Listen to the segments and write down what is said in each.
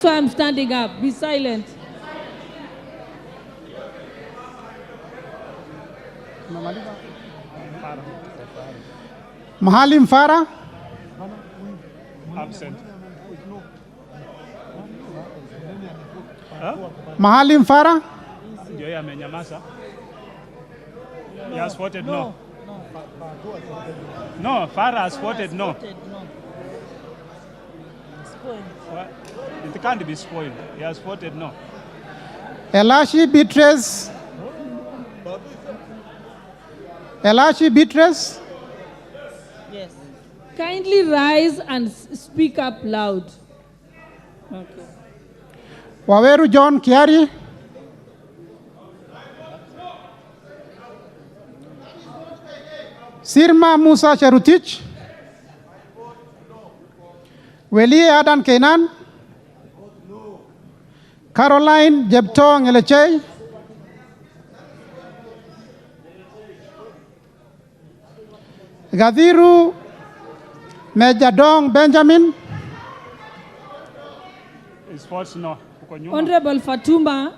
So I'm standing up. Be silent. Mahalim Farah. Absent. Mahalim Farah. Ndio yeye amenyamaza. He has voted no. No, Farah has voted no. Well, it can't be spoiled. He has voted no. Elashi Beatrice. Elashi Beatrice. Yes. Kindly rise and speak up loud. Okay. Waweru John Kiari. Sirma Musa Cherutich. Welie Adan Kenan. Caroline Jebtong Elechey. Gadhiru Mejadong Benjamin. His votes no. Honorable Fatuma,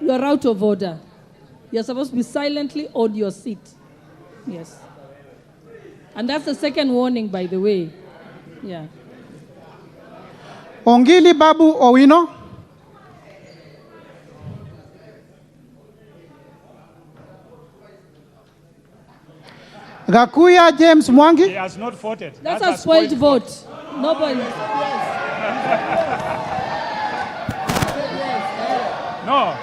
you are out of order. You're supposed to be silently on your seat. Yes. And that's the second warning, by the way. Yeah. Ongili Babu Owino. Gakuya James Mwangi. He has not voted. That's a spoiled vote. Nobody. No.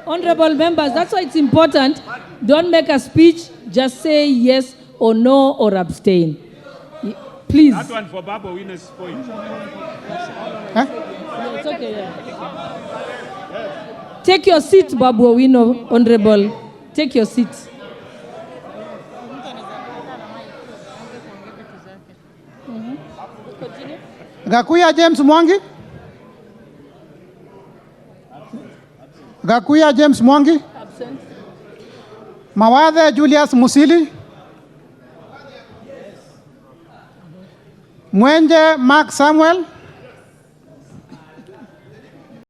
Honorable members, that's why it's important. Don't make a speech, just say yes or no or abstain. Please. That one for Babu Owino's point. Huh? Yeah, it's okay, yeah. Take your seat, Babu Owino, Honorable. Take your seat. Gakuya James Mwangi. Gakuya James Mwangi. Absent. Mawathe Julius Musili. Mwenje Mark Samuel.